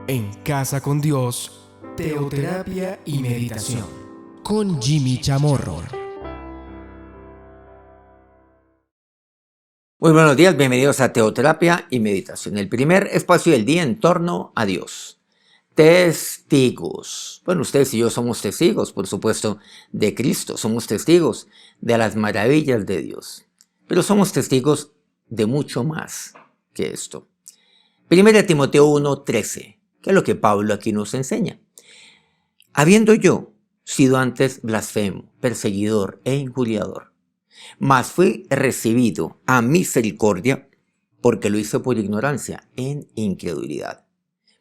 En Casa con Dios, teoterapia y meditación, con Jimmy Chamorro. Muy buenos días, bienvenidos a Teoterapia y Meditación, el primer espacio del día en torno a Dios. Testigos. Bueno, ustedes y yo somos testigos, por supuesto, de Cristo. Somos testigos de las maravillas de Dios. Pero somos testigos de mucho más que esto. 1 Timoteo 1:13, que es lo que Pablo aquí nos enseña. Habiendo yo sido antes blasfemo, perseguidor e injuriador, mas fui recibido a misericordia porque lo hice por ignorancia, en incredulidad.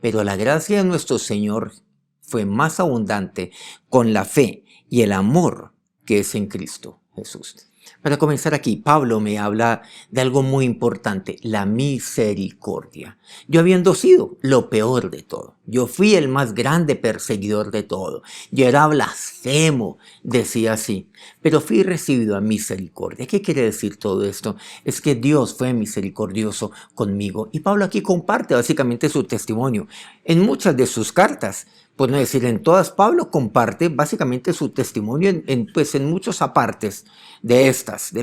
Pero la gracia de nuestro Señor fue más abundante con la fe y el amor que es en Cristo Jesús. Para comenzar aquí, Pablo me habla de algo muy importante, la misericordia. Yo habiendo sido lo peor de todo, yo fui el más grande perseguidor de todo, yo era blasfemo, decía así, pero fui recibido a misericordia. ¿Qué quiere decir todo esto? Es que Dios fue misericordioso conmigo. Y Pablo aquí comparte básicamente su testimonio en muchas de sus cartas. Por no decir en todas, Pablo comparte básicamente su testimonio en muchos apartes de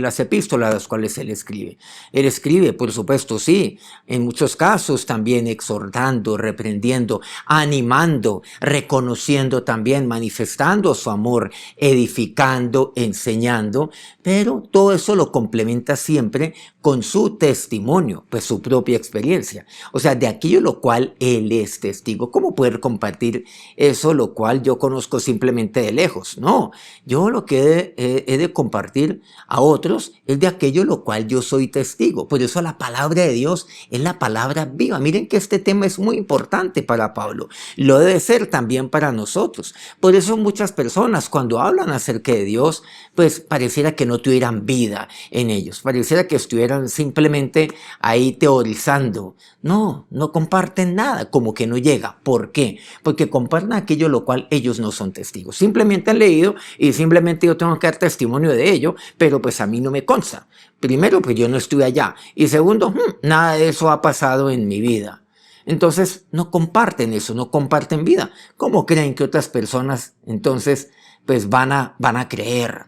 las epístolas a las cuales él escribe. Él escribe, por supuesto, sí, en muchos casos también exhortando, reprendiendo, animando, reconociendo también, manifestando su amor, edificando, enseñando, pero todo eso lo complementa siempre con su testimonio, pues su propia experiencia. O sea, de aquello lo cual él es testigo. ¿Cómo poder compartir eso lo cual yo conozco simplemente de lejos? No, yo lo que he de compartir a otros es de aquello lo cual yo soy testigo. Por eso la palabra de Dios es la palabra viva. Miren que este tema es muy importante para Pablo. Lo debe ser también para nosotros. Por eso muchas personas cuando hablan acerca de Dios, pues pareciera que no tuvieran vida en ellos. Pareciera que estuvieran simplemente ahí teorizando. No comparten nada, como que no llega. ¿Por qué? Porque comparten aquello lo cual ellos no son testigos. Simplemente han leído y simplemente yo tengo que dar testimonio de ello, pero pues a mí no me consta. Primero, pues yo no estuve allá. Y segundo, nada de eso ha pasado en mi vida. Entonces, no comparten eso, no comparten vida. ¿Cómo creen que otras personas entonces pues van a creer?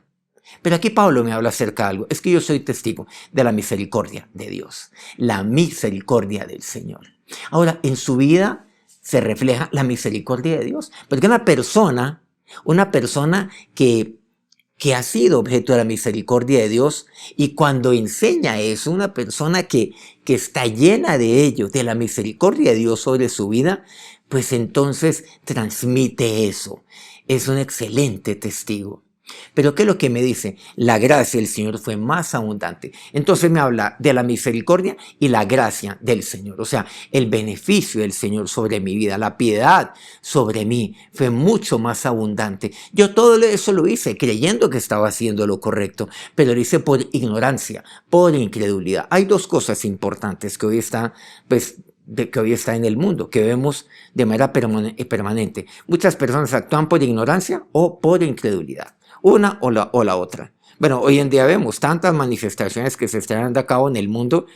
Pero aquí Pablo me habla acerca de algo. Es que yo soy testigo de la misericordia de Dios, la misericordia del Señor. Ahora, en su vida se refleja la misericordia de Dios. Porque una persona que ha sido objeto de la misericordia de Dios, y cuando enseña eso, una persona que está llena de ello, de la misericordia de Dios sobre su vida, pues entonces transmite eso. Es un excelente testigo. Pero ¿qué es lo que me dice? La gracia del Señor fue más abundante. Entonces me habla de la misericordia y la gracia del Señor. O sea, el beneficio del Señor sobre mi vida, la piedad sobre mí fue mucho más abundante. Yo todo eso lo hice creyendo que estaba haciendo lo correcto, pero lo hice por ignorancia, por incredulidad. Hay dos cosas importantes que hoy están, que hoy está en el mundo, que vemos de manera permanente. Muchas personas actúan por ignorancia o por incredulidad. Una o la otra. Bueno, hoy en día vemos tantas manifestaciones que se están dando a cabo en el mundo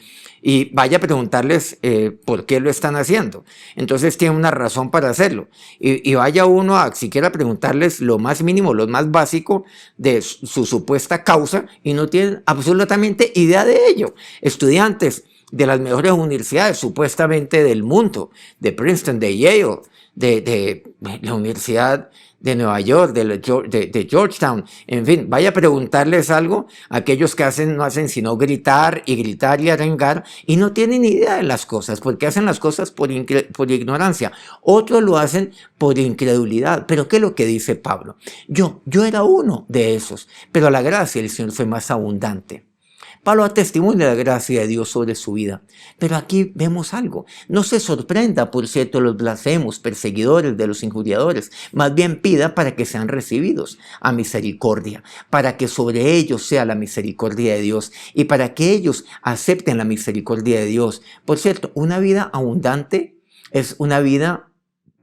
y vaya a preguntarles por qué lo están haciendo. Entonces tienen una razón para hacerlo. Y vaya uno a siquiera preguntarles lo más mínimo, lo más básico de su supuesta causa y no tienen absolutamente idea de ello. Estudiantes de las mejores universidades supuestamente del mundo, de Princeton, de Yale, de la Universidad de Nueva York, de Georgetown, en fin, vaya a preguntarles algo a aquellos que no hacen sino gritar y arengar y no tienen idea de las cosas, porque hacen las cosas por ignorancia. Otros lo hacen por incredulidad. Pero ¿qué es lo que dice Pablo? Yo era uno de esos, pero la gracia del Señor fue más abundante. Pablo atestimonio de la gracia de Dios sobre su vida. Pero aquí vemos algo. No se sorprenda, por cierto, los blasfemos, perseguidores de los injuriadores. Más bien pida para que sean recibidos a misericordia, para que sobre ellos sea la misericordia de Dios y para que ellos acepten la misericordia de Dios. Por cierto, una vida abundante es una vida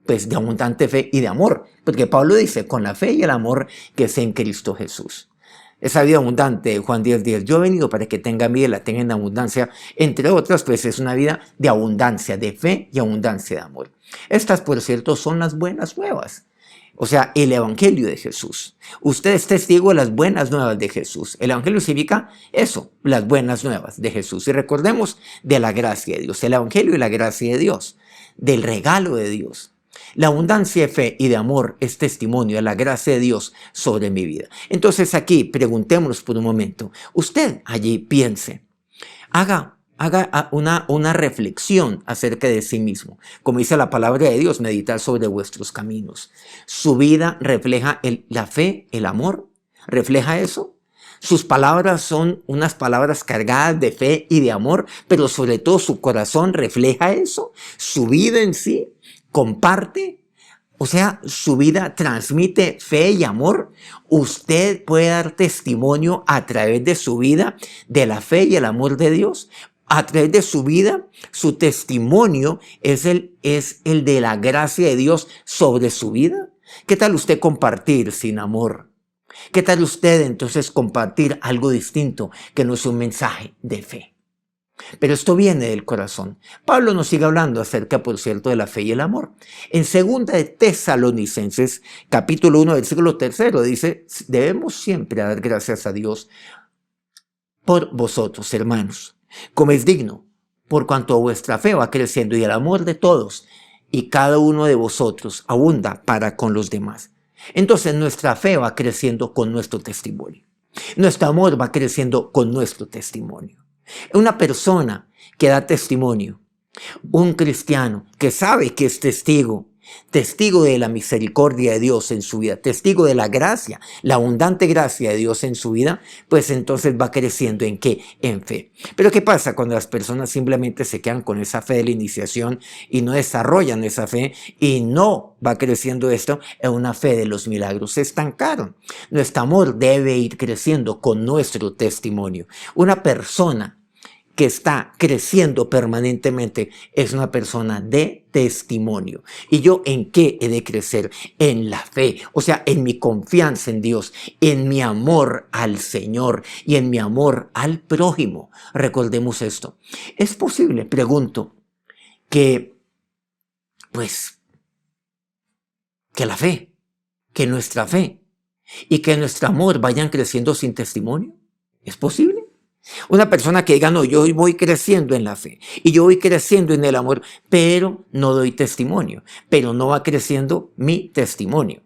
de abundante fe y de amor. Porque Pablo dice, con la fe y el amor que es en Cristo Jesús. Esa vida abundante de Juan 10:10. Yo he venido para que tengan vida y la tengan en abundancia. Entre otras, pues es una vida de abundancia, de fe y abundancia de amor. Estas, por cierto, son las buenas nuevas. O sea, el Evangelio de Jesús. Usted es testigo de las buenas nuevas de Jesús. El Evangelio significa eso, las buenas nuevas de Jesús. Y recordemos de la gracia de Dios, el Evangelio y la gracia de Dios, del regalo de Dios. La abundancia de fe y de amor es testimonio de la gracia de Dios sobre mi vida. Entonces aquí preguntémonos por un momento. Usted allí piense, haga una reflexión acerca de sí mismo. Como dice la palabra de Dios, meditar sobre vuestros caminos. ¿Su vida refleja la fe, el amor? ¿Refleja eso? Sus palabras son unas palabras cargadas de fe y de amor, pero sobre todo su corazón refleja eso. Su vida en sí comparte. O sea, su vida transmite fe y amor. Usted puede dar testimonio a través de su vida de la fe y el amor de Dios. A través de su vida, su testimonio es el de la gracia de Dios sobre su vida. ¿Qué tal usted compartir sin amor? ¿Qué tal usted entonces compartir algo distinto que no es un mensaje de fe? Pero esto viene del corazón. Pablo nos sigue hablando acerca, por cierto, de la fe y el amor. En 2 de Tesalonicenses, capítulo 1, versículo 3, dice, debemos siempre dar gracias a Dios por vosotros, hermanos, como es digno, por cuanto vuestra fe va creciendo y el amor de todos y cada uno de vosotros abunda para con los demás. Entonces nuestra fe va creciendo con nuestro testimonio. Nuestro amor va creciendo con nuestro testimonio. Una persona que da testimonio, un cristiano que sabe que es testigo de la misericordia de Dios en su vida, testigo de la gracia, la abundante gracia de Dios en su vida, pues entonces va creciendo ¿en qué? En fe. Pero ¿qué pasa cuando las personas simplemente se quedan con esa fe de la iniciación y no desarrollan esa fe y no va creciendo esto en una fe de los milagros? Se estancaron. Nuestro amor debe ir creciendo con nuestro testimonio. Una persona que está creciendo permanentemente es una persona de testimonio. ¿Y yo en qué he de crecer? En la fe, o sea, en mi confianza en Dios, en mi amor al Señor y en mi amor al prójimo. Recordemos esto. ¿Es posible, pregunto, que la fe, que nuestra fe y que nuestro amor vayan creciendo sin testimonio? ¿Es posible? Una persona que diga, no, yo voy creciendo en la fe y yo voy creciendo en el amor, pero no doy testimonio, pero no va creciendo mi testimonio.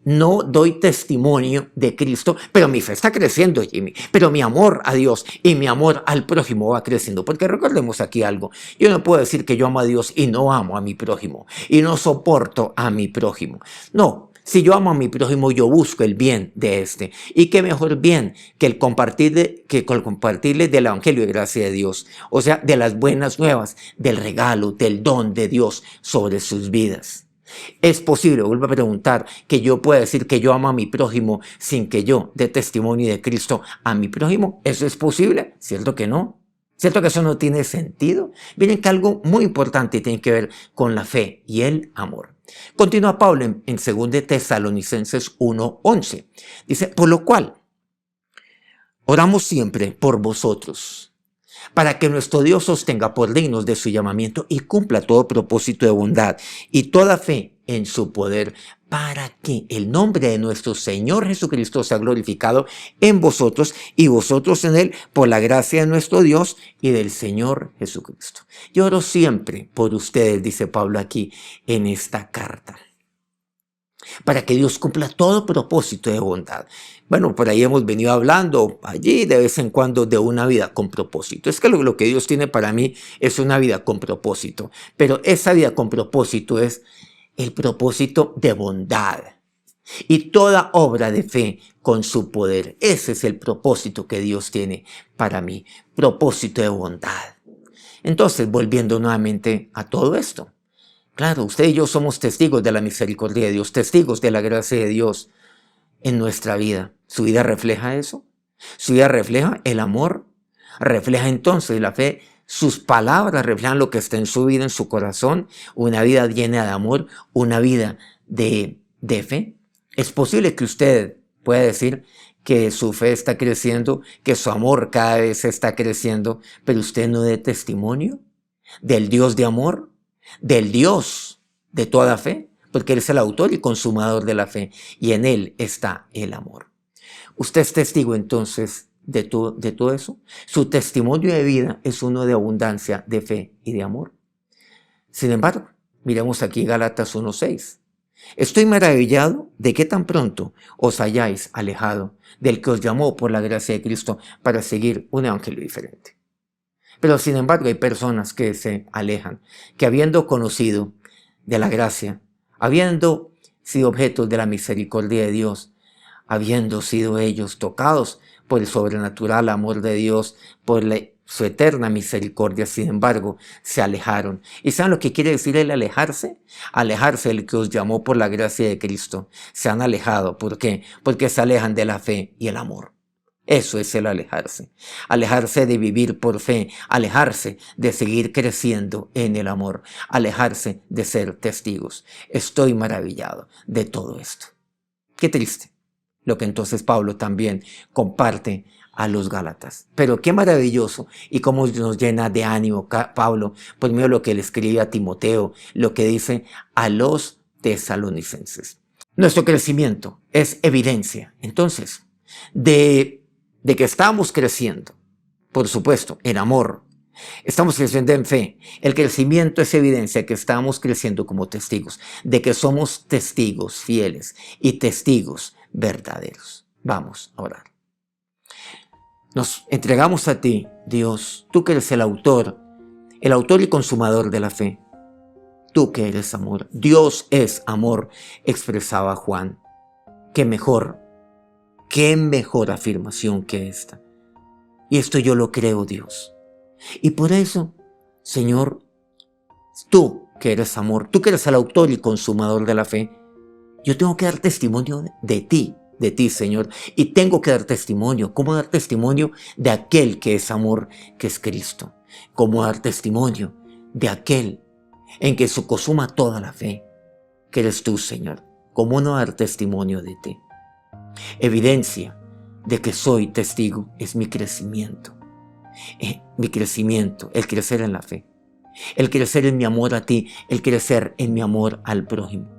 No doy testimonio de Cristo, pero mi fe está creciendo, Jimmy. Pero mi amor a Dios y mi amor al prójimo va creciendo. Porque recordemos aquí algo. Yo no puedo decir que yo amo a Dios y no amo a mi prójimo y no soporto a mi prójimo. No. Si yo amo a mi prójimo, yo busco el bien de este. Y qué mejor bien que el compartirle del Evangelio de gracia de Dios. O sea, de las buenas nuevas, del regalo, del don de Dios sobre sus vidas. Es posible, vuelvo a preguntar, que yo pueda decir que yo amo a mi prójimo sin que yo dé testimonio de Cristo a mi prójimo. ¿Eso es posible? ¿Cierto que no? ¿Cierto que eso no tiene sentido? Miren que algo muy importante tiene que ver con la fe y el amor. Continúa Pablo en 2 de Tesalonicenses 1:11. Dice, por lo cual, oramos siempre por vosotros, para que nuestro Dios os tenga por dignos de su llamamiento y cumpla todo propósito de bondad y toda fe en su poder, para que el nombre de nuestro Señor Jesucristo sea glorificado en vosotros y vosotros en Él, por la gracia de nuestro Dios y del Señor Jesucristo. Yo oro siempre por ustedes, dice Pablo aquí en esta carta, para que Dios cumpla todo propósito de bondad. Bueno, por ahí hemos venido hablando allí de vez en cuando de una vida con propósito. Es que lo que Dios tiene para mí es una vida con propósito, pero esa vida con propósito es el propósito de bondad y toda obra de fe con su poder. Ese es el propósito que Dios tiene para mí, propósito de bondad. Entonces, volviendo nuevamente a todo esto, claro, usted y yo somos testigos de la misericordia de Dios, testigos de la gracia de Dios en nuestra vida. ¿Su vida refleja eso? ¿Su vida refleja el amor? ¿Refleja entonces la fe? Sus palabras reflejan lo que está en su vida, en su corazón, una vida llena de amor, una vida de fe. Es posible que usted pueda decir que su fe está creciendo, que su amor cada vez está creciendo, pero usted no dé testimonio del Dios de amor, del Dios de toda fe, porque Él es el autor y consumador de la fe, y en Él está el amor. Usted es testigo entonces de todo eso. Su testimonio de vida es uno de abundancia, de fe y de amor. Sin embargo, miremos aquí Gálatas 1:6. Estoy maravillado de que tan pronto os hayáis alejado del que os llamó por la gracia de Cristo para seguir un evangelio diferente. Pero sin embargo hay personas que se alejan, que habiendo conocido de la gracia, habiendo sido objetos de la misericordia de Dios, habiendo sido ellos tocados por el sobrenatural amor de Dios, por su eterna misericordia, sin embargo, se alejaron. ¿Y saben lo que quiere decir el alejarse? Alejarse del que os llamó por la gracia de Cristo. Se han alejado. ¿Por qué? Porque se alejan de la fe y el amor. Eso es el alejarse. Alejarse de vivir por fe. Alejarse de seguir creciendo en el amor. Alejarse de ser testigos. Estoy maravillado de todo esto. Qué triste lo que entonces Pablo también comparte a los Gálatas. Pero qué maravilloso y cómo nos llena de ánimo Pablo por medio de lo que le escribe a Timoteo, lo que dice a los tesalonicenses. Nuestro crecimiento es evidencia, entonces, de que estamos creciendo, por supuesto, en amor. Estamos creciendo en fe. El crecimiento es evidencia que estamos creciendo como testigos, de que somos testigos fieles y testigos verdaderos. Vamos a orar. Nos entregamos a ti, Dios, tú que eres el autor y consumador de la fe. Tú que eres amor. Dios es amor, expresaba Juan. Qué mejor afirmación que esta. Y esto yo lo creo, Dios. Y por eso, Señor, tú que eres amor, tú que eres el autor y consumador de la fe, yo tengo que dar testimonio de ti, Señor, y tengo que dar testimonio. ¿Cómo dar testimonio de aquel que es amor, que es Cristo? ¿Cómo dar testimonio de aquel en que se consuma toda la fe, que eres tú, Señor? ¿Cómo no dar testimonio de ti? Evidencia de que soy testigo es mi crecimiento. El crecer en la fe, el crecer en mi amor a ti, el crecer en mi amor al prójimo.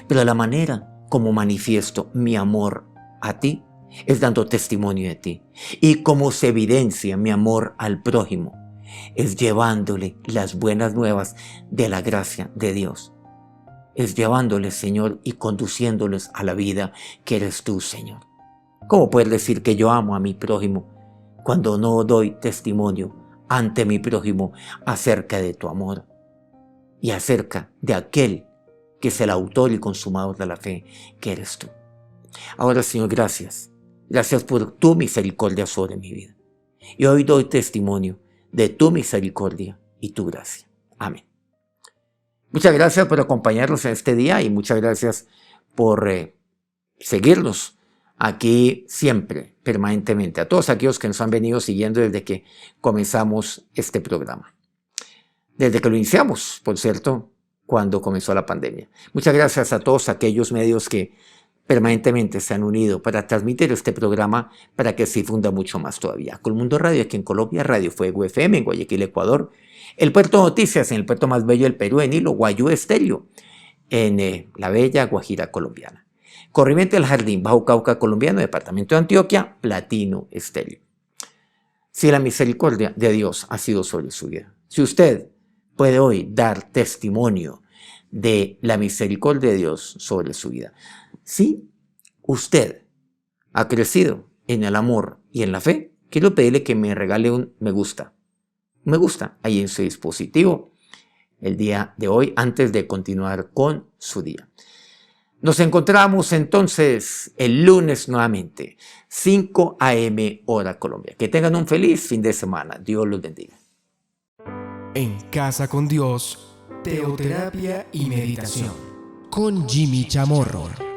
Pero la manera como manifiesto mi amor a ti es dando testimonio de ti. Y como se evidencia mi amor al prójimo es llevándole las buenas nuevas de la gracia de Dios. Es llevándoles, Señor, y conduciéndoles a la vida que eres tú, Señor. ¿Cómo puedes decir que yo amo a mi prójimo cuando no doy testimonio ante mi prójimo acerca de tu amor y acerca de aquel que es el autor y consumador de la fe, que eres tú? Ahora, Señor, gracias. Gracias por tu misericordia sobre mi vida. Y hoy doy testimonio de tu misericordia y tu gracia. Amén. Muchas gracias por acompañarnos en este día y muchas gracias por seguirnos aquí siempre, permanentemente. A todos aquellos que nos han venido siguiendo desde que comenzamos este programa. Desde que lo iniciamos, por cierto, cuando comenzó la pandemia. Muchas gracias a todos aquellos medios que permanentemente se han unido para transmitir este programa para que se difunda mucho más todavía. Colmundo Radio aquí en Colombia, Radio Fuego FM en Guayaquil, Ecuador, El Puerto Noticias en el puerto más bello del Perú, en Hilo, Guayú Estéreo, en la bella Guajira colombiana. Corriente del Jardín, Bajo Cauca colombiano, departamento de Antioquia, Platino Estéreo. Si la misericordia de Dios ha sido sobre su vida, si usted puede hoy dar testimonio de la misericordia de Dios sobre su vida, si usted ha crecido en el amor y en la fe, quiero pedirle que me regale un me gusta ahí en su dispositivo el día de hoy antes de continuar con su día. Nos encontramos entonces el lunes nuevamente, 5 a.m. hora Colombia. Que tengan un feliz fin de semana. Dios los bendiga. En Casa con Dios, teoterapia y meditación con Jimmy Chamorro.